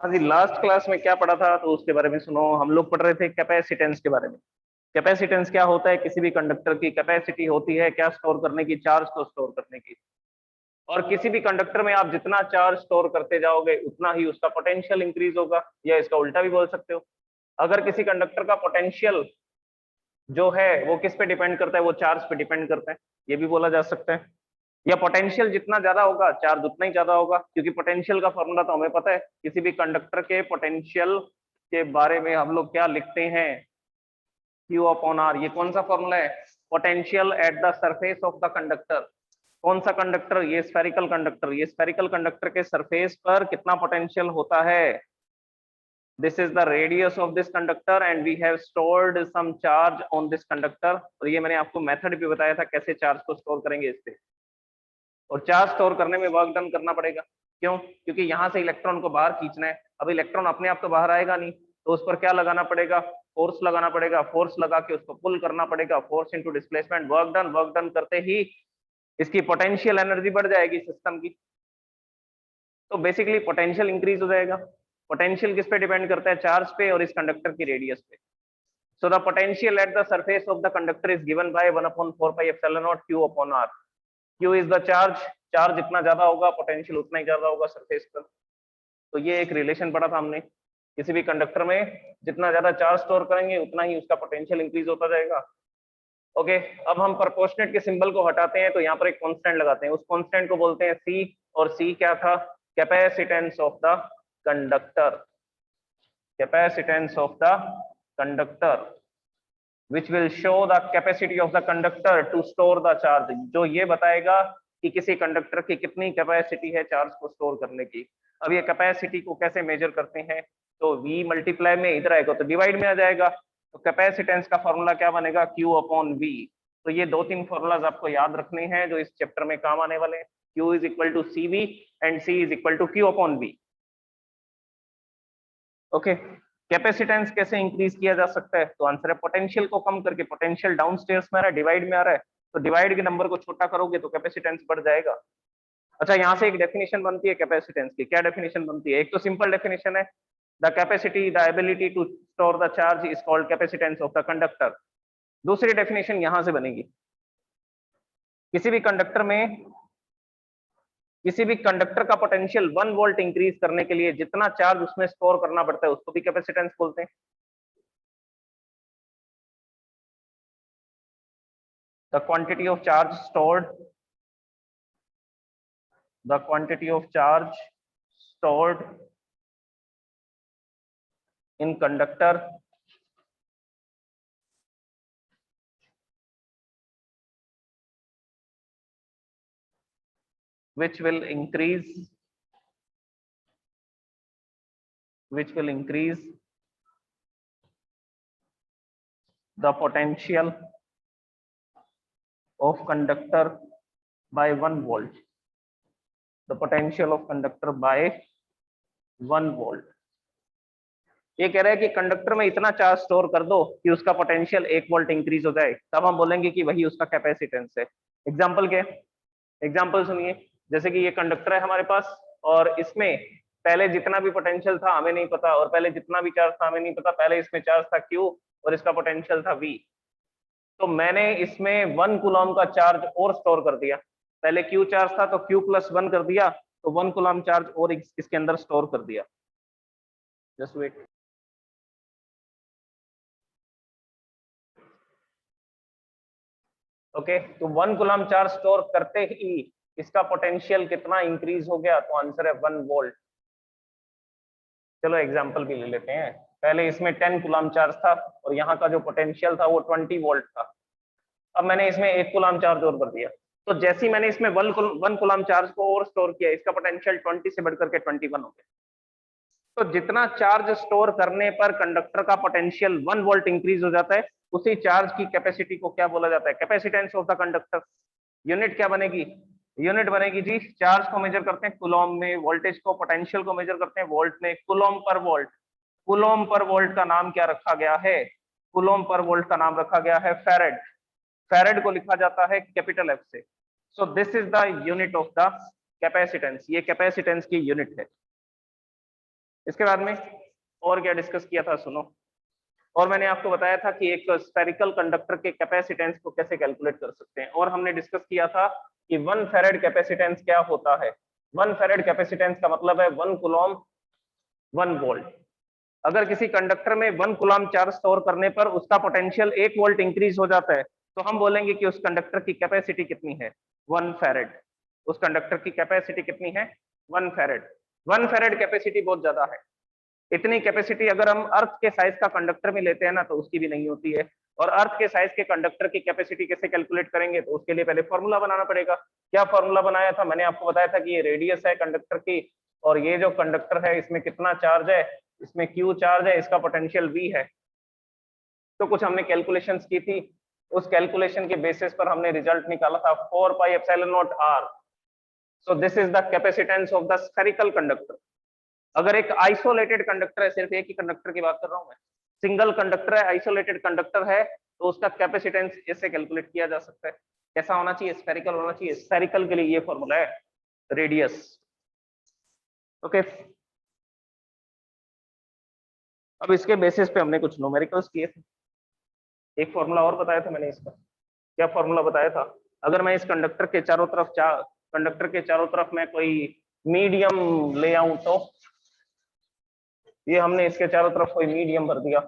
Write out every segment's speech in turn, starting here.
हाँ जी, last class में क्या पढ़ा था तो उसके बारे में सुनो। हम लोग पढ़ रहे थे कैपेसिटेंस के बारे में। कैपेसिटेंस क्या होता है? किसी भी कंडक्टर की कैपेसिटी होती है क्या स्टोर करने की, चार्ज को स्टोर करने की। और किसी भी कंडक्टर में आप जितना चार्ज स्टोर करते जाओगे उतना ही उसका पोटेंशियल इंक्रीज होगा, या इसका उल्टा भी बोल सकते हो। अगर किसी कंडक्टर का पोटेंशियल जो है वो किस पे डिपेंड करता है, वो चार्ज पे डिपेंड करता है, ये भी बोला जा सकता है। या पोटेंशियल जितना ज्यादा होगा चार्ज उतना ही ज्यादा होगा, क्योंकि पोटेंशियल का फॉर्मूला तो हमें पता है। किसी भी कंडक्टर के पोटेंशियल के बारे में हम लोग क्या लिखते हैं, क्यू अपॉन आर। ये कौन सा फॉर्मूला है? Potential at the surface of the conductor. कौन सा कंडक्टर? ये स्फेरिकल कंडक्टर। ये स्फेरिकल कंडक्टर के सरफेस पर कितना पोटेंशियल होता है? This is the radius of this conductor and we have stored some charge on this conductor. और ये मैंने आपको मेथड भी बताया था कैसे चार्ज को स्टोर करेंगे इस पे। और चार्ज स्टोर करने में वर्क डन करना पड़ेगा। क्यों? क्योंकि यहाँ से इलेक्ट्रॉन को बाहर खींचना है। अब इलेक्ट्रॉन अपने आप तो बाहर आएगा नहीं, तो उस पर क्या लगाना पड़ेगा? फोर्स लगाना पड़ेगा। फोर्स लगा के उसको पुल करना पड़ेगा। Force into displacement, work done. Work done करते ही इसकी पोटेंशियल एनर्जी बढ़ जाएगी सिस्टम की। तो बेसिकली पोटेंशियल इंक्रीज हो जाएगा। पोटेंशियल किस पे डिपेंड करता है? चार्ज पे और इस कंडक्टर की रेडियस पे। So the potential at the surface of the conductor is given by 1/4 pi epsilon naught q upon r. Q is the charge। Charge जितना ज्यादा होगा पोटेंशियल उतना ही ज्यादा होगा सरफेस पर। तो ये एक रिलेशन पढ़ा था हमने। किसी भी कंडक्टर में जितना ज्यादा चार्ज स्टोर करेंगे उतना ही उसका पोटेंशियल इंक्रीज होता जाएगा। ओके, अब हम प्रोपोर्शनेट के सिंबल को हटाते हैं तो यहाँ पर एक कांस्टेंट लगाते हैं। उस कांस्टेंट को बोलते हैं C। और C क्या था? Capacitance of the conductor. Capacitance of the conductor which will show the capacity of the conductor to store the charge। जो ये बताएगा कि किसी कंडक्टर की कितनी कैपेसिटी है चार्ज को स्टोर करने की। अब ये कैपेसिटी को कैसे मेजर करते हैं? तो V मल्टीप्लाई में इधर आएगा तो डिवाइड में आ जाएगा। तो कैपेसिटेंस का फॉर्मूला क्या बनेगा? Q upon V। तो ये दो तीन फॉर्मूलाज आपको याद रखने हैं जो इस चैप्टर में काम आने वाले हैं। Q is equal to CV and C is equal to Q upon V। Okay, capacitance कैसे इंक्रीज किया जा सकता है? तो आंसर है पोटेंशियल को कम करके। पोटेंशियल डाउनस्टेयर्स में आ रहा है, डिवाइड में आ रहा है, तो डिवाइड के नंबर को छोटा करोगे तो कैपेसिटेंस बढ़ जाएगा। अच्छा, यहाँ से एक डेफिनेशन बनती है कैपेसिटेंस की। क्या डेफिनेशन बनती है? एक तो सिंपल डेफिनेशन है, the capacity the ability to store the charge is called capacitance of the conductor. दूसरी डेफिनेशन यहाँ से बनेगी, किसी भी कंडक्टर में किसी भी कंडक्टर का पोटेंशियल 1 वोल्ट इंक्रीज करने के लिए जितना चार्ज उसमें स्टोर करना पड़ता है उसको भी कैपेसिटेंस बोलते हैं। the quantity of charge stored the quantity of charge stored in conductor which will increase the potential of conductor by 1 volt। the potential of conductor by 1 volt। ये कह रहा है कि कंडक्टर में इतना चार्ज स्टोर कर दो कि उसका पोटेंशियल 1 वोल्ट इंक्रीज हो जाए, तब हम बोलेंगे कि वही उसका कैपेसिटेंस है। एग्जांपल क्या? एग्जांपल सुनिए। जैसे कि ये कंडक्टर है हमारे पास और इसमें पहले जितना भी पोटेंशियल था हमें नहीं पता, और पहले जितना भी चार्ज था हमें नहीं पता। पहले इसमें चार्ज था Q और इसका पोटेंशियल था V। तो मैंने इसमें 1 कूलम का चार्ज और स्टोर कर दिया। पहले Q चार्ज था तो Q प्लस 1 कर दिया, तो 1 कूलम चार्ज और इसके अंदर स्टोर कर दिया। Just wait. ओके, तो 1 कूलम चार्ज स्टोर करते ही इसका पोटेंशियल कितना इंक्रीज हो गया? तो आंसर है 1 वोल्ट। चलो एग्जांपल भी ले लेते हैं। पहले इसमें 10 कूलम चार्ज था और यहाँ का जो पोटेंशियल था वो 20 वोल्ट था। अब मैंने इसमें 1 कूलम चार्ज और कर दिया, तो जैसे ही मैंने इसमें 1 कूलम चार्ज को और स्टोर किया, इसका पोटेंशियल 20 से बढ़कर के 21 हो गया। तो जितना चार्ज स्टोर करने पर कंडक्टर का पोटेंशियल 1 वोल्ट इंक्रीज हो जाता है, उसी चार्ज की कैपेसिटी को क्या बोला जाता है? Capacitance of the conductor. Unit क्या बनेगी? यूनिट बनेगी जी, चार्ज को मेजर करते हैं कूलम में, वोल्टेज को पोटेंशियल को मेजर करते हैं वोल्ट में, coulomb per volt. Coulomb per volt का नाम क्या रखा गया है? कूलम पर वोल्ट का नाम रखा गया है फैरेड। फैरेड को लिखा जाता है कैपिटल F से। सो this is the unit of the capacitance. ये कैपेसिटेंस की यूनिट है। इसके बाद में और क्या डिस्कस किया था सुनो। और मैंने आपको बताया था कि एक स्फेरिकल कंडक्टर के कैपेसिटेंस को कैसे कैलकुलेट कर सकते हैं, और हमने डिस्कस किया था कि 1 फेरेड कैपेसिटेंस क्या होता है। 1 फेरेड कैपेसिटेंस का मतलब है 1 कूलम 1 वोल्ट। अगर किसी कंडक्टर में 1 कूलम चार्ज स्टोर करने पर उसका पोटेंशियल 1 वोल्ट इंक्रीज हो जाता है, तो हम बोलेंगे कि उस कंडक्टर की कैपेसिटी कितनी है, 1 फेरेड। उस कंडक्टर की कैपेसिटी कितनी है, 1 फेरेड। 1 फेरेड कैपेसिटी बहुत ज्यादा है। इतनी कैपेसिटी अगर हम अर्थ के साइज का कंडक्टर में लेते हैं ना, तो उसकी भी नहीं होती है। और अर्थ के साइज के कंडक्टर की कैपेसिटी कैसे कैलकुलेट करेंगे, तो उसके लिए पहले फॉर्मूला बनाना पड़ेगा। क्या फॉर्मूला बनाया था, मैंने आपको बताया था कि ये रेडियस है कंडक्टर की, और ये जो कंडक्टर है इसमें कितना चार्ज है, इसमें क्यू चार्ज है, इसका पोटेंशियल वी है। तो कुछ हमने कैलकुलेशंस की थी, उस कैलकुलेशन के बेसिस पर हमने रिजल्ट निकाला था 4 pi epsilon naught R. So this is the capacitance of the spherical conductor. अगर एक आइसोलेटेड कंडक्टर है, सिर्फ एक ही कंडक्टर की बात कर रहा हूं मैं, सिंगल कंडक्टर है, आइसोलेटेड कंडक्टर है, तो उसका कैपेसिटेंस ऐसे कैलकुलेट किया जा सकता है। कैसा होना चाहिए, स्फेरिकल होना चाहिए। स्फेरिकल के लिए ये फॉर्मूला है, रेडियस। ओके, अब इसके बेसिस पे हमने कुछ न्यूमेरिकल्स किए थे। एक फॉर्मूला और बताया था मैंने इसका। क्या फॉर्मूला बताया था, अगर मैं इस कंडक्टर के चारों तरफ मैं कोई मीडियम ले आऊं, तो ये हमने इसके चारों तरफ कोई मीडियम भर दिया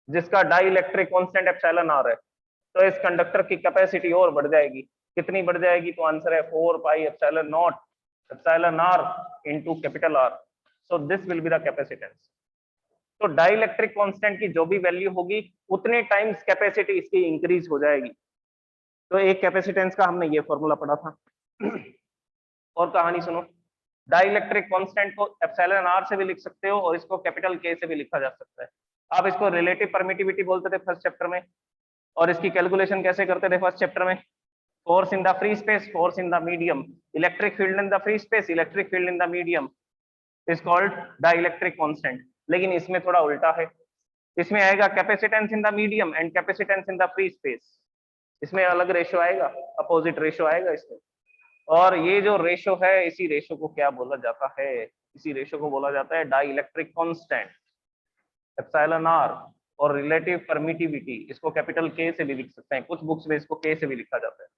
जिसका dielectric constant epsilon R है, तो इस कंडक्टर की कैपेसिटी और बढ़ जाएगी। कितनी बढ़ जाएगी, तो आंसर है 4 pi epsilon naught epsilon R into capital R. So this will be the capacitance. तो डाई इलेक्ट्रिक कॉन्स्टेंट की जो भी वैल्यू होगी, उतने टाइम्स कैपेसिटी इसकी इंक्रीज हो जाएगी। तो एक कैपेसिटेंस का हमने ये फॉर्मूला पढ़ा था। और कहानी सुनो, डाइलेक्ट्रिक कांस्टेंट को एप्सिलॉन आर से भी लिख सकते हो, और इसको कैपिटल के से भी लिखा जा सकता है। आप इसको रिलेटिव परमिटिविटी बोलते थे फर्स्ट चैप्टर में, और इसकी कैलकुलेशन कैसे करते थे फर्स्ट चैप्टर में, force in the free space, force in the medium, electric field in the free space, electric field in the medium is called dielectric constant. लेकिन इसमें थोड़ा उल्टा है, इसमें आएगा capacitance in the medium and capacitance in the free space. इसमें अलग ratio आएगा, अपोजिट रेशो आएगा इसमें। और ये जो रेशो है, इसी रेशो को क्या बोला जाता है, इसी रेशो को बोला जाता है dielectric constant epsilon R. और रिलेटिव परमिटिविटी, इसको कैपिटल के से भी लिख सकते हैं, कुछ बुक्स में इसको के से भी लिखा जाता है।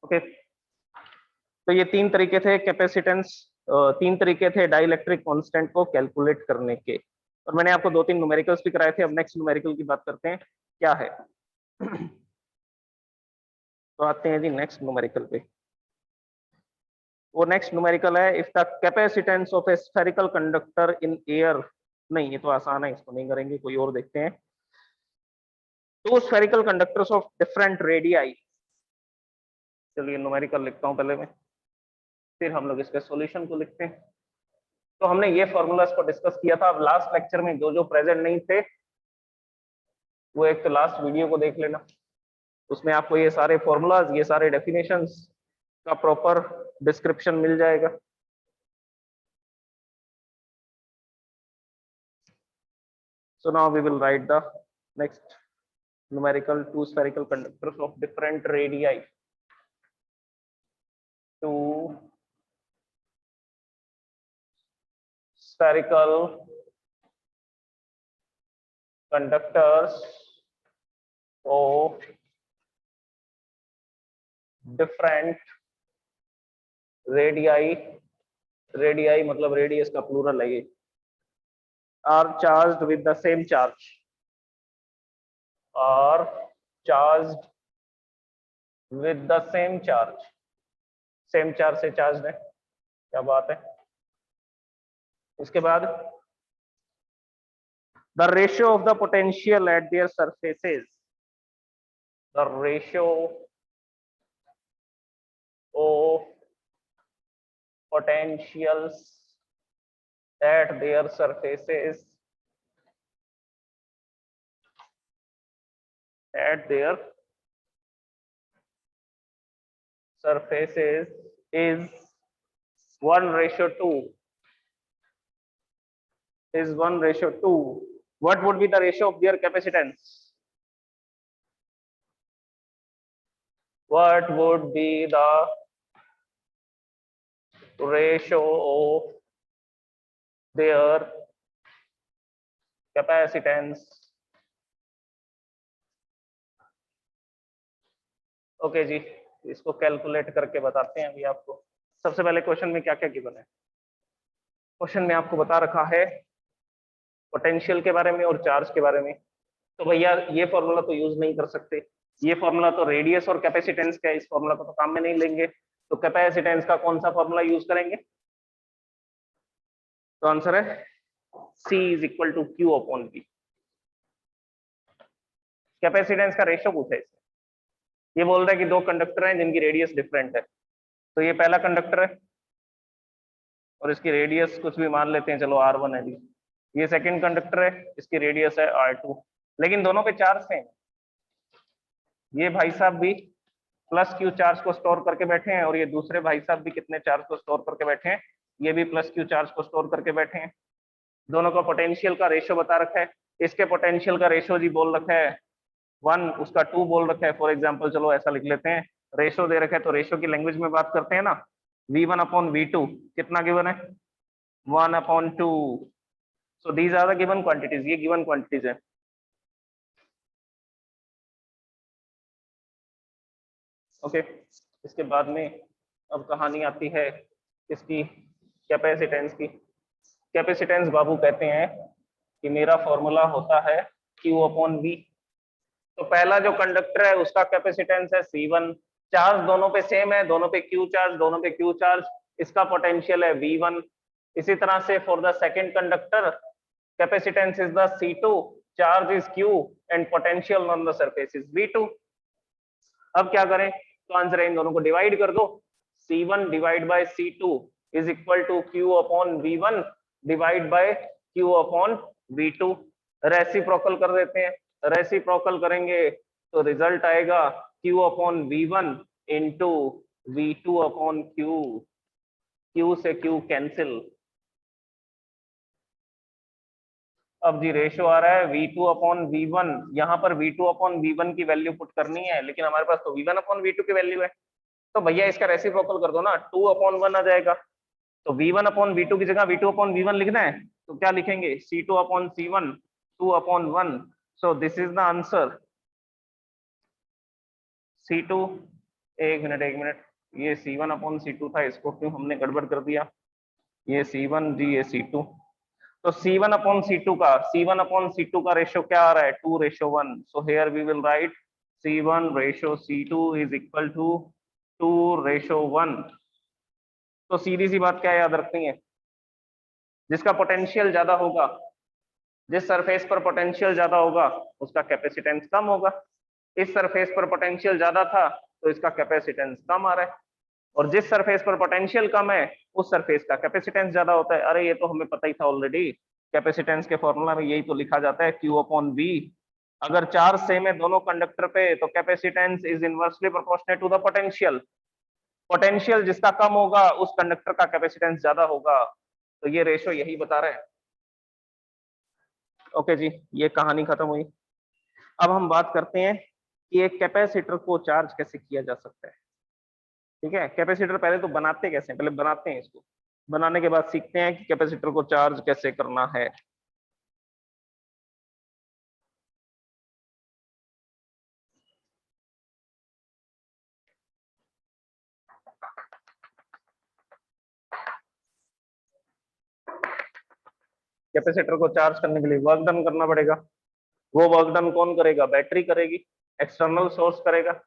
ओके, तो ये तीन तरीके थे कैपेसिटेंस, तीन तरीके थे डाई इलेक्ट्रिक कांस्टेंट को कैलकुलेट करने के। और मैंने आपको 2-3 न्यूमेरिकल्स भी कराए थे। अब नेक्स्ट न्यूमेरिकल की बात करते हैं, क्या है। तो आते हैं जी नेक्स्ट न्यूमेरिकल पे। वो नेक्स्ट न्यूमेरिकल है, if the capacitance of A spherical conductor in air. नहीं, ये तो आसान है, इसको नहीं करेंगे, कोई और देखते हैं। Two spherical conductors of different radii. चलिए न्यूमेरिकल लिखता हूं पहले मैं, फिर हम लोग इसके सॉल्यूशन को लिखते हैं। तो हमने ये फॉर्मूलाज को डिस्कस किया था। अब लास्ट लेक्चर में जो जो प्रेजेंट नहीं थे, वो एक तो लास्ट वीडियो को देख लेना, उसमें आपको ये सारे फॉर्मूलाज, ये सारे डेफिनेशंस का प्रॉपर डिस्क्रिप्शन मिल जाएगा। So now we will write the next numerical, two spherical conductors of different radii. Two spherical conductors of different radii. Radii मतलब radius का plural है ये। Are charged with the same charge. Are charged with the same charge. Same charge से charged है, क्या बात है। इसके बाद the ratio of the potential at their surfaces. The ratio of potentials at their surfaces is 1:2. Is 1:2. What would be the ratio of their capacitance? What would be the ratio of their capacitance. Okay जी, इसको calculate करके बताते हैं अभी आपको। सबसे पहले question में क्या क्या गिवन है। क्वेश्चन में आपको बता रखा है पोटेंशियल के बारे में और चार्ज के बारे में। तो भैया ये फॉर्मूला तो यूज नहीं कर सकते, ये फॉर्मूला तो रेडियस और कैपेसिटेंस का है, इस फॉर्मूला को तो काम में नहीं लेंगे। तो कैपेसिटेंस का कौन सा फॉर्मूला यूज करेंगे? तो आंसर है C is equal to Q upon V। Capacitance का रेशियो पूछा है इससे। ये बोल रहा है कि दो कंडक्टर हैं जिनकी रेडियस डिफरेंट है। तो ये पहला कंडक्टर है और इसकी रेडियस कुछ भी मान लेते हैं, चलो R1 है। ये सेकंड कंडक्टर है, इसकी रेडियस है R2, लेकिन दोनों पे चार्ज सेम। ये भाई साहब भी प्लस Q चार्ज को स्टोर करके बैठे हैं और ये दूसरे भाई साहब भी कितने चार्ज को स्टोर करके बैठे हैं? ये भी प्लस Q चार्ज को स्टोर करके बैठे हैं। दोनों का पोटेंशियल का रेशियो बता रखा है। इसके पोटेंशियल का रेशियो जी बोल रखा है 1, उसका 2 बोल रखा है। फॉर एग्जाम्पल चलो ऐसा लिख लेते हैं, रेशियो दे रखा है तो रेशियो की लैंग्वेज में बात करते हैं ना। V1 अपॉन V2 कितना गिवन है? 1/2। So these are the given quantities, ये गिवन क्वांटिटीज है। ओके, इसके बाद में अब कहानी आती है इसकी कैपेसिटेंस की। कैपेसिटेंस बाबू कहते हैं कि मेरा फॉर्मूला होता है Q अपॉन V। तो पहला जो कंडक्टर है उसका कैपेसिटेंस है C1, चार्ज दोनों पे सेम है, दोनों पे Q चार्ज, दोनों पे Q चार्ज, इसका पोटेंशियल है V1। इसी तरह से for the second conductor capacitance is the C2, charge is Q and potential on the surface is V2। अब क्या करें? तो आंसर है इन दोनों को डिवाइड कर दो। C1 divide by C2 is equal to Q upon V1 divide by Q upon V2। Reciprocal कर देते हैं, रेसिप्रोकल करेंगे तो रिजल्ट आएगा Q upon V1 into V2 upon Q। Q से Q कैंसिल। अब जी रेशियो आ रहा है V2 अपॉन V1, यहाँ पर V2 अपॉन V1 की वैल्यू पुट करनी है, लेकिन हमारे पास तो V1 अपॉन V2 की वैल्यू है। तो भैया इसका रेसिप्रोकल कर दो ना, 2 अपॉन 1 आ जाएगा। तो V1 अपॉन V2 की जगह V2 अपॉन V1 लिखना है तो क्या लिखेंगे? C2 upon C1, 2 upon 1। So this is the answer. C2, एक मिनट, ये C1 अपॉन C2 था, इसको क्यों हमने गड़बड़ कर दिया? ये C1 जी, ये C2। तो C1 अपॉन C2 का रेशियो क्या आ रहा है? 2:1। So here we will write C1 ratio C2 is equal to 2:1। तो सीधी सी बात क्या याद रखनी है? जिसका पोटेंशियल ज्यादा होगा, जिस सरफेस पर पोटेंशियल ज्यादा होगा उसका कैपेसिटेंस कम होगा। इस सरफेस पर पोटेंशियल ज्यादा था तो इसका कैपेसिटेंस कम आ रहा है, और जिस सरफेस पर पोटेंशियल कम है उस सरफेस का कैपेसिटेंस ज्यादा होता है। अरे ये तो हमें पता ही था ऑलरेडी, कैपेसिटेंस के फॉर्मूला में यही तो लिखा जाता है Q अपॉन V। अगर चार्ज सेम है दोनों कंडक्टर पे तो capacitance is inversely proportional to the potential. Potential जिसका कम होगा उस कंडक्टर का कैपेसिटेंस ज्यादा होगा। तो ये रेशियो यही बता रहा है। ओके जी, ये कहानी खत्म हुई। अब हम बात करते हैं कि एक कैपेसिटर को चार्ज कैसे किया जा सकता है। ठीक है, कैपेसिटर पहले तो बनाते कैसे हैं, पहले बनाते हैं इसको, बनाने के बाद सीखते हैं कि कैपेसिटर को चार्ज कैसे करना है। कैपेसिटर को चार्ज करने के लिए वर्क डन करना पड़ेगा। वो वर्क डन कौन करेगा? बैटरी करेगी, एक्सटर्नल सोर्स करेगा।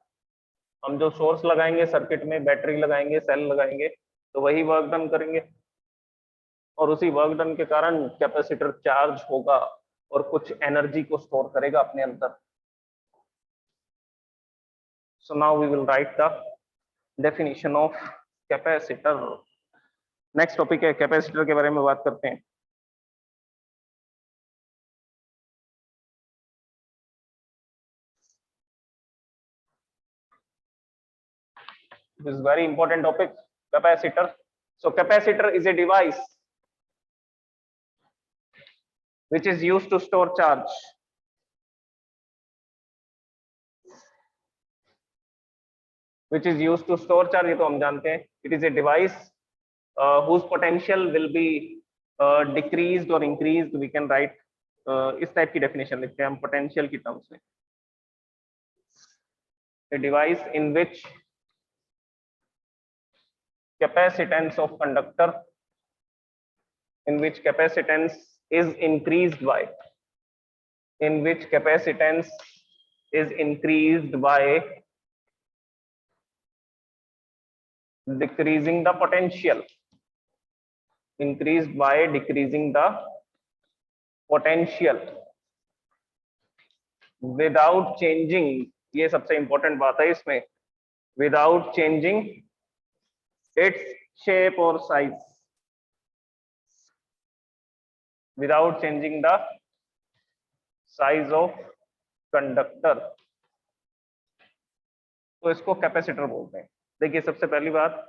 हम जो सोर्स लगाएंगे सर्किट में, बैटरी लगाएंगे, सेल लगाएंगे, तो वही वर्क डन करेंगे, और उसी वर्क डन के कारण कैपेसिटर चार्ज होगा और कुछ एनर्जी को स्टोर करेगा अपने अंदर। So now we will write the definition of capacitor. Next topic है कैपेसिटर के बारे में बात करते हैं। This is very important topic, capacitor. So capacitor is a device which is used to store charge. Which is used to store charge, ये तो हम जानते हैं। It is a device whose potential will be decreased or increased, we can write इस type की definition लिखते हैं हम पोटेंशियल की टर्म्स में। A device in which capacitance of conductor in which capacitance is increased by decreasing the potential, increased by decreasing the potential without changing, ये सबसे important बात है इसमें, without changing its shape or size, without changing the size of conductor, तो इसको capacitor बोलते हैं। देखिए सबसे पहली बात,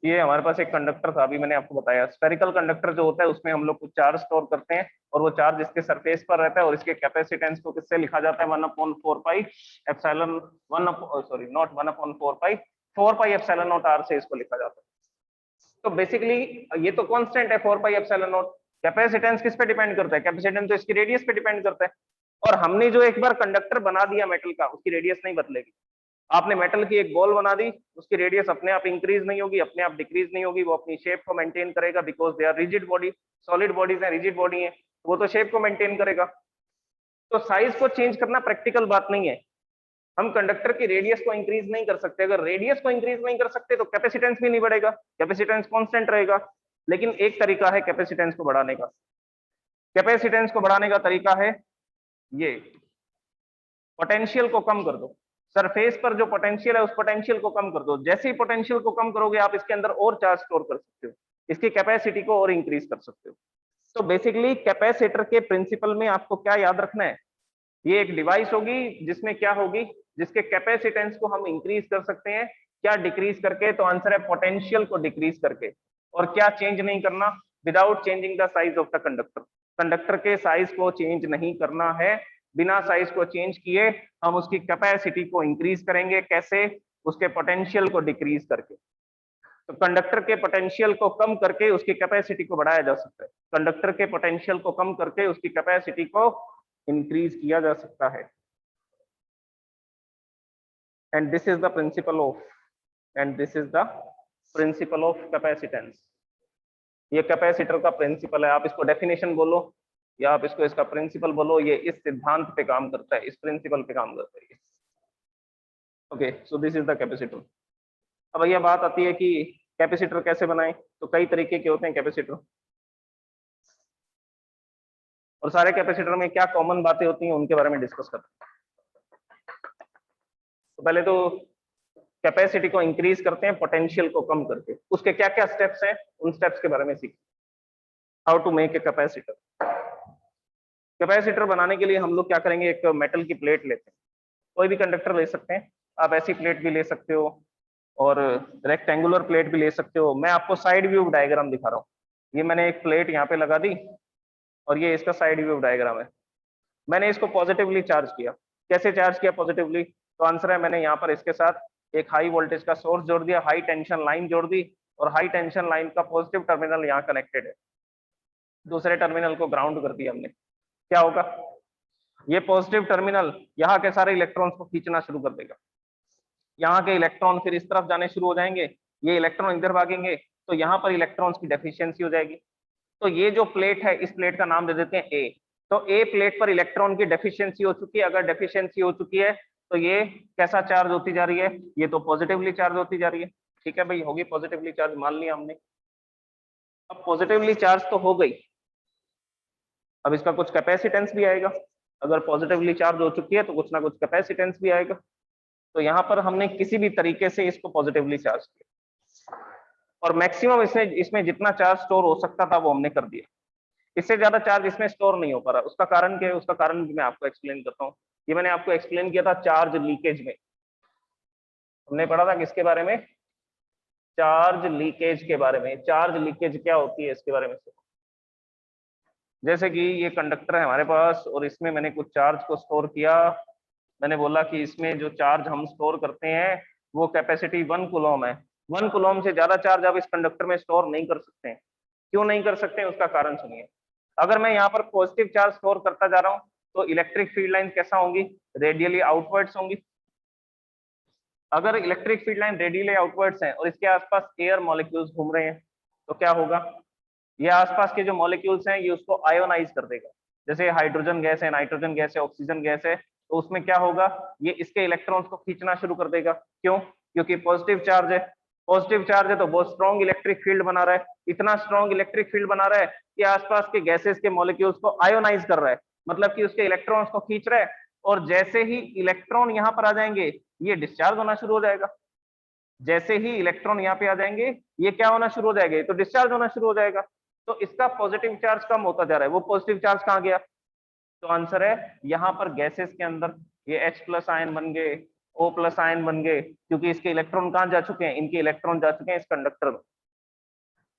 ये हमारे पास एक कंडक्टर था, अभी मैंने आपको बताया स्फेरिकल कंडक्टर जो होता है उसमें हम लोग कुछ चार्ज स्टोर करते हैं और वो चार्ज इसके सरफेस पर रहता है और इसके कैपेसिटेंस को किससे लिखा जाता है 1/4 pi epsilon 4 pi epsilon naught R से इसको लिखा जाता है। तो बेसिकली ये तो कांस्टेंट है 4 पाई एप्सिलॉन नॉट। कैपेसिटेंस किस पे डिपेंड करता है? कैपेसिटेंस तो इसकी रेडियस पे डिपेंड करता है। और हमने जो एक बार कंडक्टर बना दिया मेटल का, उसकी रेडियस नहीं बदलेगी। आपने मेटल की एक बॉल बना दी, उसकी रेडियस अपने आप इंक्रीज नहीं होगी, अपने आप डिक्रीज नहीं होगी, वो अपनी शेप को मेंटेन करेगा because they are rigid body. Solid bodies है, रिजिड बॉडी है, वो तो शेप को मेंटेन करेगा। तो साइज को चेंज करना प्रैक्टिकल बात नहीं है। हम कंडक्टर की रेडियस को इंक्रीज नहीं कर सकते। अगर रेडियस को इंक्रीज नहीं कर सकते तो कैपेसिटेंस भी नहीं बढ़ेगा, कैपेसिटेंस कांस्टेंट रहेगा। लेकिन एक तरीका है कैपेसिटेंस को बढ़ाने का। कैपेसिटेंस को बढ़ाने का तरीका है ये, पोटेंशियल को कम कर दो। सरफेस पर जो पोटेंशियल है उस पोटेंशियल को कम कर दो। जैसे ही पोटेंशियल को कम करोगे आप इसके अंदर और चार्ज स्टोर कर सकते हो, इसकी कैपेसिटी को और इंक्रीज कर सकते हो। तो बेसिकली कैपेसिटर के प्रिंसिपल में आपको क्या याद रखना है, ये एक डिवाइस होगी जिसमें क्या होगी, जिसके कैपेसिटेंस को हम इंक्रीज कर सकते हैं। क्या डिक्रीज करके? तो आंसर है पोटेंशियल को डिक्रीज करके। और क्या चेंज नहीं करना? Without changing the size of the conductor. Conductor के साइज को चेंज नहीं करना है। बिना साइज को चेंज किए हम उसकी कैपेसिटी को इंक्रीज करेंगे। कैसे? उसके पोटेंशियल को डिक्रीज करके। तो कंडक्टर के पोटेंशियल को कम करके उसकी कैपेसिटी को बढ़ाया जा सकता है। कंडक्टर के पोटेंशियल को कम करके उसकी कैपेसिटी को इंक्रीज किया जा सकता है। And this is the principle of capacitance. ये कैपेसिटर का प्रिंसिपल है। आप इसको डेफिनेशन बोलो या आप इसको इसका प्रिंसिपल बोलो, ये इस सिद्धांत पे काम करता है, इस प्रिंसिपल पे काम करता है। Okay, so this is the capacitor. अब भैया बात आती है कि कैपेसिटर कैसे बनाएं। तो कई तरीके के होते हैं कैपेसिटर, और सारे कैपेसिटर में क्या कॉमन बातें होती हैं उनके बारे में डिस्कस करते हैं। तो पहले तो कैपेसिटी को इंक्रीज करते हैं पोटेंशियल को कम करके। उसके क्या क्या स्टेप्स हैं, उन स्टेप्स के बारे में सीखते हैं। How to make a capacitor. Capacitor बनाने के लिए हम लोग क्या करेंगे, एक मेटल की प्लेट लेते हैं। कोई भी कंडक्टर ले सकते हैं आप, ऐसी प्लेट भी ले सकते हो और रेक्टेंगुलर प्लेट भी ले सकते हो। मैं आपको साइड व्यू डायग्राम दिखा रहा हूँ। ये मैंने एक प्लेट यहाँ पे लगा दी और ये इसका साइड व्यू डायग्राम है। मैंने इसको पॉजिटिवली चार्ज किया। कैसे चार्ज किया पॉजिटिवली? तो आंसर है, मैंने यहाँ पर इसके साथ एक हाई वोल्टेज का सोर्स जोड़ दिया, हाई टेंशन लाइन जोड़ दी और हाई टेंशन लाइन का पॉजिटिव टर्मिनल यहाँ कनेक्टेड है, दूसरे टर्मिनल को ग्राउंड कर दिया हमने। क्या होगा, ये पॉजिटिव टर्मिनल यहाँ के सारे इलेक्ट्रॉन्स को खींचना शुरू कर देगा। यहाँ के इलेक्ट्रॉन फिर इस तरफ जाने शुरू हो जाएंगे, ये इलेक्ट्रॉन इधर भागेंगे, तो यहाँ पर इलेक्ट्रॉन्स की डेफिशिएंसी हो जाएगी। तो ये जो प्लेट है, इस प्लेट का नाम दे देते हैं ए। तो ए प्लेट पर इलेक्ट्रॉन की डेफिशिएंसी हो चुकी है। अगर डेफिशिएंसी हो चुकी है तो ये कैसा चार्ज होती जा रही है, ये तो पॉजिटिवली चार्ज होती जा रही है। ठीक है भाई, होगी पॉजिटिवली चार्ज, मान लिया हमने। अब पॉजिटिवली चार्ज तो हो गई, अब इसका कुछ कैपेसिटेंस भी आएगा। अगर पॉजिटिवली चार्ज हो चुकी है तो कुछ ना कुछ कैपेसिटेंस भी आएगा। तो यहाँ पर हमने किसी भी तरीके से इसको पॉजिटिवली चार्ज किया और मैक्सिमम इसमें जितना चार्ज स्टोर हो सकता था वो हमने कर दिया। इससे ज्यादा चार्ज इसमें स्टोर नहीं हो पा रहा। उसका कारण क्या है? उसका कारण भी मैं आपको एक्सप्लेन करता हूँ। ये मैंने आपको एक्सप्लेन किया था चार्ज लीकेज में। हमने पढ़ा था किसके बारे में? चार्ज लीकेज के बारे में। चार्ज लीकेज क्या होती है इसके बारे में। जैसे कि ये कंडक्टर है हमारे पास और इसमें मैंने कुछ चार्ज को स्टोर किया। मैंने बोला कि इसमें जो चार्ज हम स्टोर करते हैं वो कैपेसिटी 1 कूलम है। 1 कूलम से ज्यादा चार्ज आप इस कंडक्टर में स्टोर नहीं कर सकते हैं। क्यों नहीं कर सकते हैं? उसका कारण सुनिए। अगर मैं यहाँ पर पॉजिटिव चार्ज स्टोर करता जा रहा हूँ तो इलेक्ट्रिक फील्ड लाइन कैसा होंगी, रेडियली आउटवर्ड्स होंगी। अगर electric field line radially outwards है और इसके आसपास एयर मॉलिक्यूल्स घूम रहे हैं तो क्या होगा, ये आसपास के जो मॉलिक्यूल्स हैं ये उसको आयोनाइज कर देगा। जैसे हाइड्रोजन गैस है, नाइट्रोजन गैस है, ऑक्सीजन गैस है, तो उसमें क्या होगा, ये इसके इलेक्ट्रॉन्स को खींचना शुरू कर देगा। क्यों, क्योंकि पॉजिटिव चार्ज है, पॉजिटिव चार्ज है तो बहुत स्ट्रॉन्ग इलेक्ट्रिक फील्ड बना रहा है, इतना स्ट्रॉन्ग इलेक्ट्रिक फील्ड बना रहा है कि आसपास के गैसेस के मॉलिक्यूल्स को आयोनाइज कर रहा है, मतलब कि उसके इलेक्ट्रॉन्स को खींच रहा है। और जैसे ही इलेक्ट्रॉन यहाँ पर आ जाएंगे ये डिस्चार्ज होना शुरू हो जाएगा। जैसे ही इलेक्ट्रॉन यहाँ पे आ जाएंगे ये क्या होना शुरू हो जाएगा, तो डिस्चार्ज होना शुरू हो जाएगा। तो इसका पॉजिटिव चार्ज कम होता जा रहा है। वो पॉजिटिव चार्ज कहाँ गया, तो आंसर है यहाँ पर गैसेस के अंदर ये H+ आयन बन गए, O+ आयन बन गए, क्योंकि इसके इलेक्ट्रॉन कहाँ जा चुके हैं, इनके इलेक्ट्रॉन जा चुके हैं इस कंडक्टर में।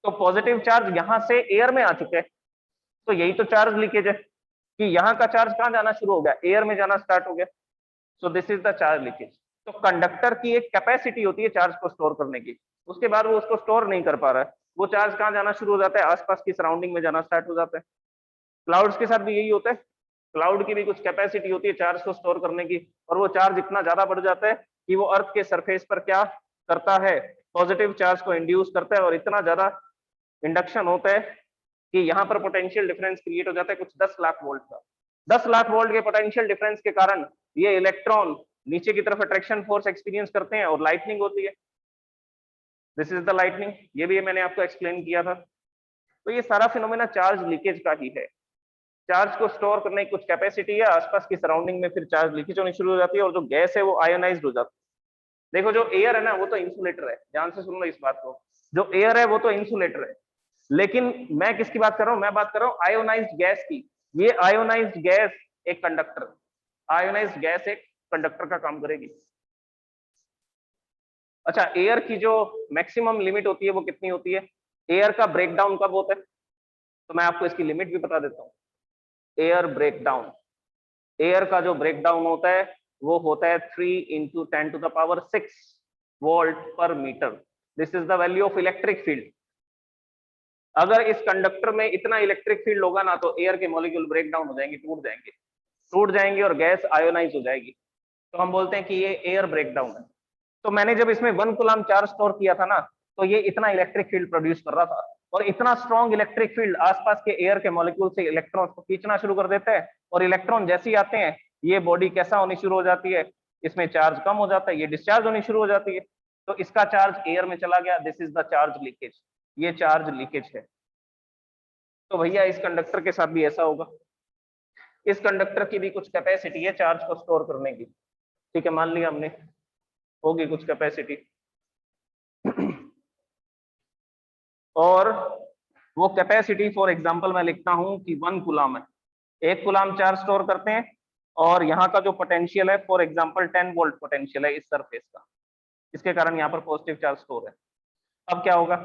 तो पॉजिटिव चार्ज यहाँ से एयर में आ चुके हैं, तो यही तो चार्ज लीकेज है कि यहाँ का चार्ज कहाँ जाना शुरू हो गया, एयर में जाना स्टार्ट हो गया। सो this is the charge leakage. तो कंडक्टर की एक कैपेसिटी होती है चार्ज को स्टोर करने की, उसके बाद वो उसको स्टोर नहीं कर पा रहा है, वो चार्ज कहाँ जाना शुरू हो जाता है, आसपास की सराउंडिंग में जाना स्टार्ट हो जाता है। क्लाउड्स के साथ भी यही होता है, क्लाउड की भी कुछ कैपेसिटी होती है चार्ज को स्टोर करने की, और वो चार्ज इतना ज्यादा बढ़ जाता है कि वो अर्थ के सरफेस पर क्या करता है, पॉजिटिव चार्ज को इंड्यूस करता है, और इतना ज्यादा इंडक्शन होता है कि यहाँ पर पोटेंशियल डिफरेंस क्रिएट हो जाता है कुछ 10 लाख वोल्ट का। 10 लाख वोल्ट के पोटेंशियल डिफरेंस के कारण ये इलेक्ट्रॉन नीचे की तरफ अट्रैक्शन फोर्स एक्सपीरियंस करते हैं और लाइटनिंग होती है। दिस इज द लाइटनिंग, ये भी मैंने आपको एक्सप्लेन किया था। तो ये सारा फिनोमेना चार्ज लीकेज का ही है। चार्ज को स्टोर करने की कुछ कैपेसिटी है, आसपास की सराउंडिंग में फिर चार्ज लीकेज होनी शुरू हो जाती है और जो गैस है वो आयोनाइज्ड हो जाती है। देखो जो एयर है ना वो तो इंसुलेटर है, ध्यान से सुन लो इस बात को, जो एयर है वो तो इंसुलेटर है, लेकिन मैं किसकी बात कर रहा हूं, मैं बात कर रहा हूं आयोनाइज्ड गैस की। ये आयोनाइज्ड गैस एक कंडक्टर, आयोनाइज्ड गैस एक कंडक्टर का काम करेगी। अच्छा, एयर की जो मैक्सिमम लिमिट होती है वो कितनी होती है, एयर का ब्रेकडाउन कब होता है, तो मैं आपको इसकी लिमिट भी बता देता हूँ। एयर ब्रेकडाउन, एयर का जो ब्रेकडाउन होता है वो होता है 3 × 10⁶ वोल्ट पर metre. This is the value of electric field. अगर इस कंडक्टर में इतना इलेक्ट्रिक फील्ड होगा ना तो एयर के मॉलिक्यूल ब्रेक डाउन हो जाएंगे, टूट जाएंगे और गैस आयोनाइज हो जाएगी। तो हम बोलते हैं कि ये एयर ब्रेक डाउन है। तो मैंने जब इसमें 1 कूलम चार्ज स्टोर किया था ना तो ये इतना इलेक्ट्रिक फील्ड प्रोड्यूस कर रहा था, और इतना स्ट्रॉन्ग इलेक्ट्रिक फील्ड आसपास के एयर के मॉलिक्यूल से इलेक्ट्रॉन को खींचना शुरू कर देता है, और इलेक्ट्रॉन जैसे ही आते हैं ये बॉडी कैसा होनी शुरू हो जाती है, इसमें चार्ज कम हो जाता है, ये डिस्चार्ज होनी शुरू हो जाती है, तो इसका चार्ज एयर में चला गया। This is the charge leakage, ये चार्ज लीकेज है। तो भैया इस कंडक्टर के साथ भी ऐसा होगा, इस कंडक्टर की भी कुछ कैपेसिटी है चार्ज को स्टोर करने की, ठीक है, मान लिया हमने होगी कुछ कैपेसिटी। और वो कैपेसिटी फॉर एग्जांपल मैं लिखता हूं कि 1 कूलम है, 1 कूलम चार्ज स्टोर करते हैं, और यहाँ का जो पोटेंशियल है फॉर एग्जांपल 10 वोल्ट पोटेंशियल है इस सरफेस का, इसके कारण यहाँ पर पॉजिटिव चार्ज स्टोर है। अब क्या होगा,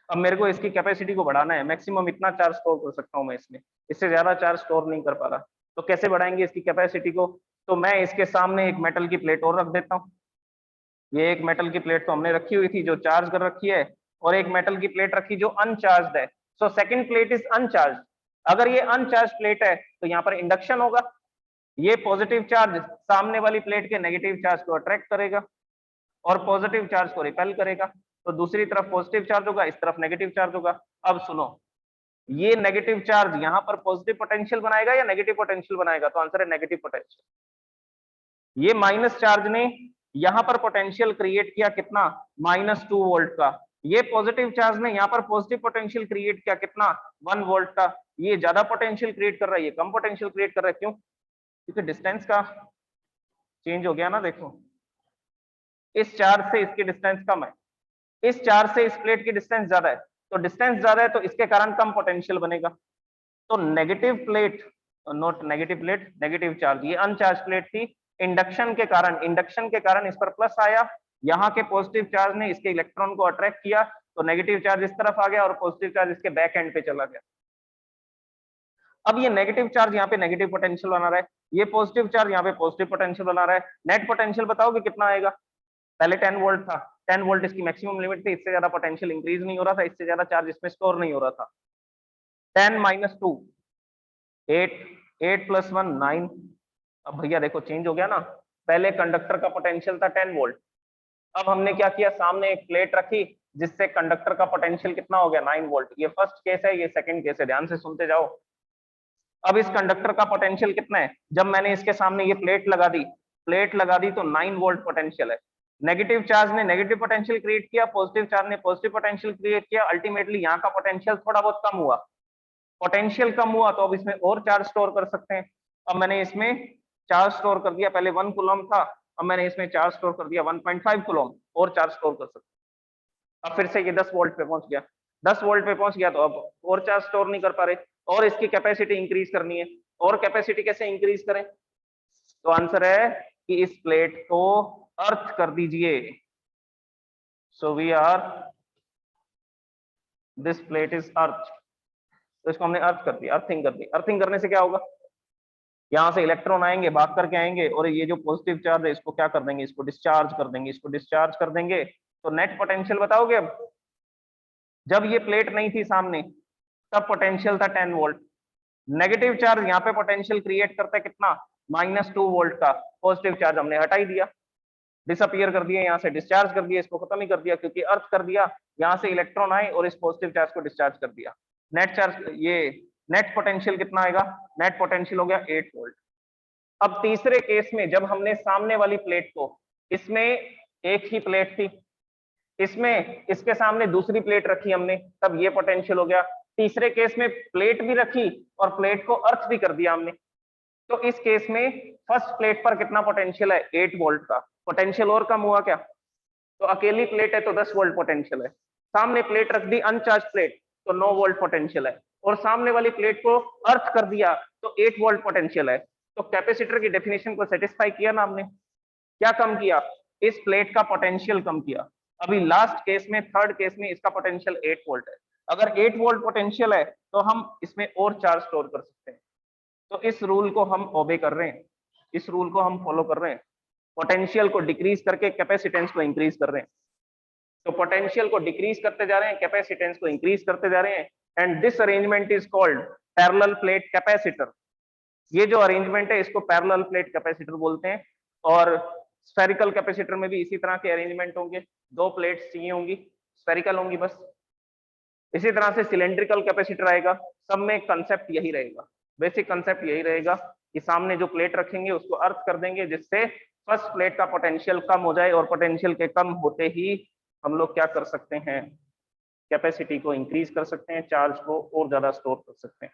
अब मेरे को इसकी कैपेसिटी को बढ़ाना है, मैक्सिमम इतना चार्ज स्टोर कर सकता हूँ मैं इसमें, इससे ज्यादा चार्ज स्टोर नहीं कर पा रहा, तो कैसे बढ़ाएंगे इसकी कैपेसिटी को, तो मैं इसके सामने एक मेटल की प्लेट और रख देता हूँ। ये एक मेटल की प्लेट तो हमने रखी हुई थी जो चार्ज कर रखी है, और एक मेटल की प्लेट रखी जो अनचार्ज है। So second plate is अनचार्ज। अगर ये अनचार्ज प्लेट है तो यहाँ पर इंडक्शन होगा, ये पॉजिटिव चार्ज सामने वाली प्लेट के नेगेटिव चार्ज को अट्रैक्ट करेगा और पॉजिटिव चार्ज को रिपेल करेगा, तो दूसरी तरफ पॉजिटिव चार्ज होगा, इस तरफ नेगेटिव चार्ज होगा। अब सुनो, ये नेगेटिव चार्ज यहाँ पर पॉजिटिव पोटेंशियल बनाएगा या नेगेटिव पोटेंशियल बनाएगा, तो आंसर है नेगेटिव पोटेंशियल। ये माइनस चार्ज ने यहाँ पर पोटेंशियल क्रिएट किया कितना, -2 वोल्ट का। ये पॉजिटिव चार्ज ने यहाँ पर पॉजिटिव पोटेंशियल क्रिएट किया कितना, 1 वोल्ट का। ये ज्यादा पोटेंशियल क्रिएट कर रहा है, ये कम पोटेंशियल क्रिएट कर रहा है, क्यों, क्योंकि डिस्टेंस का चेंज हो गया ना। देखो इस चार्ज से इसकी डिस्टेंस कम है, इस चार्ज से इस प्लेट की डिस्टेंस ज्यादा है, तो डिस्टेंस ज्यादा है तो इसके कारण कम पोटेंशियल बनेगा। तो negative plate, not negative plate, negative charge, ये अनचार्ज प्लेट थी, इंडक्शन के कारण इस पर प्लस आया, यहाँ के पॉजिटिव चार्ज ने इसके इलेक्ट्रॉन को अट्रैक्ट किया, तो नेगेटिव चार्ज इस तरफ आ गया और पॉजिटिव चार्ज इसके बैक एंड पे चला गया। अब ये नेगेटिव चार्ज यहाँ पे नेगेटिव पोटेंशियल बना रहा है, ये पॉजिटिव चार्ज यहाँ पे पॉजिटिव पोटेंशियल बना रहा है। नेट पोटेंशियल बताओगे कितना आएगा, पहले 10 वोल्ट था, 10 वोल्ट इसकी मैक्सिमम लिमिट थी, इससे ज्यादा पोटेंशियल इंक्रीज नहीं हो रहा था, इससे ज्यादा चार्ज इसमें स्टोर नहीं हो रहा था। 10 माइनस 2 8, 8 प्लस 1 9। अब भैया देखो चेंज हो गया ना, पहले कंडक्टर का पोटेंशियल था 10 वोल्ट, अब हमने क्या किया, सामने एक प्लेट रखी जिससे कंडक्टर का पोटेंशियल कितना हो गया 9 वोल्ट। ये फर्स्ट केस है, ये सेकंड केस है, ध्यान से सुनते जाओ। अब इस कंडक्टर का पोटेंशियल कितना है, जब मैंने इसके सामने ये प्लेट लगा दी तो 9 वोल्ट पोटेंशियल है। नेगेटिव चार्ज ने नेगेटिव पोटेंशियल क्रिएट किया, पॉजिटिव चार्ज ने पॉजिटिव पोटेंशियल क्रिएट किया, अल्टीमेटली यहाँ का पोटेंशियल थोड़ा बहुत कम हुआ। पोटेंशियल कम हुआ तो अब इसमें और चार्ज स्टोर कर सकते हैं। अब मैंने इसमें चार्ज स्टोर कर दिया, पहले 1 कूलम था, अब मैंने इसमें चार्ज स्टोर कर दिया 1.5 कूलम, और चार्ज स्टोर कर सकते हैं। अब फिर से ये 10 वोल्ट पे पहुंच गया, 10 वोल्ट पे पहुंच गया तो अब और चार्ज स्टोर नहीं कर पा रहे, और इसकी कैपेसिटी इंक्रीज करनी है। और कैपेसिटी कैसे इंक्रीज करें, तो आंसर है कि इस प्लेट को अर्थ कर दीजिए। So we are, this plate is earth, तो इसको हमने अर्थ कर दिया, अर्थिंग कर दी। अर्थिंग करने से क्या होगा, यहाँ से इलेक्ट्रॉन आएंगे, भाग करके आएंगे, और ये जो पॉजिटिव चार्ज है इसको क्या कर देंगे, इसको डिस्चार्ज कर देंगे, इसको डिस्चार्ज कर देंगे। तो नेट पोटेंशियल बताओगे। अब जब ये प्लेट नहीं थी सामने तब पोटेंशियल था 10 वोल्ट, नेगेटिव चार्ज यहाँ पे पोटेंशियल क्रिएट करता है कितना, -2 वोल्ट का, पॉजिटिव चार्ज हमने हटा ही दिया, डिसअपियर कर दिया, यहाँ से डिस्चार्ज कर दिया, इसको खत्म ही कर दिया क्योंकि अर्थ कर दिया, यहाँ से इलेक्ट्रॉन आए और इस पॉजिटिव चार्ज को डिस्चार्ज कर दिया। नेट चार्ज, ये नेट पोटेंशियल कितना आएगा, नेट पोटेंशियल हो गया 8 वोल्ट। अब तीसरे केस में जब हमने सामने वाली प्लेट को, इसमें एक ही प्लेट थी, इसमें इसके सामने दूसरी प्लेट रखी हमने, तब ये पोटेंशियल हो गया। तीसरे केस में प्लेट भी रखी और प्लेट को अर्थ भी कर दिया हमने, तो इस केस में फर्स्ट प्लेट पर कितना पोटेंशियल है, 8 वोल्ट का। पोटेंशियल और कम हुआ क्या, तो अकेली प्लेट है तो 10 वोल्ट पोटेंशियल है, सामने प्लेट रख दी अनचार्ज प्लेट तो 9 वोल्ट पोटेंशियल है, और सामने वाली प्लेट को अर्थ कर दिया तो 8 वोल्ट पोटेंशियल है। तो कैपेसिटर की डेफिनेशन को सेटिस्फाई किया ना हमने, क्या कम किया, इस प्लेट का पोटेंशियल कम किया। अभी लास्ट केस में, थर्ड केस में इसका पोटेंशियल 8 वोल्ट है, अगर 8 वोल्ट पोटेंशियल है तो हम इसमें और चार्ज स्टोर कर सकते हैं। तो इस रूल को हम ओबे कर रहे हैं, इस रूल को हम फॉलो कर रहे हैं, पोटेंशियल को डिक्रीज करके कैपेसिटेंस को इंक्रीज कर रहे हैं। तो पोटेंशियल को डिक्रीज करते जा रहे हैं, कैपेसिटेंस को इंक्रीज करते जा रहे हैं, and this arrangement is called parallel plate capacitor. ये जो अरेंजमेंट है इसको पैरेलल प्लेट कैपेसिटर बोलते हैं। और स्फेरिकल कैपेसिटर में भी इसी तरह के अरेंजमेंट होंगे, 2 प्लेट्स चाहिए होंगी, स्फेरिकल होंगी बस। इसी तरह से सिलेंड्रिकल कैपेसिटर आएगा, सब में कंसेप्ट यही रहेगा, बेसिक कंसेप्ट यही रहेगा कि सामने जो प्लेट रखेंगे उसको अर्थ कर देंगे जिससे फर्स्ट प्लेट का पोटेंशियल कम हो जाए, और पोटेंशियल के कम होते ही हम लोग क्या कर सकते हैं, कैपेसिटी को इंक्रीज कर सकते हैं, चार्ज को और ज्यादा स्टोर कर सकते हैं।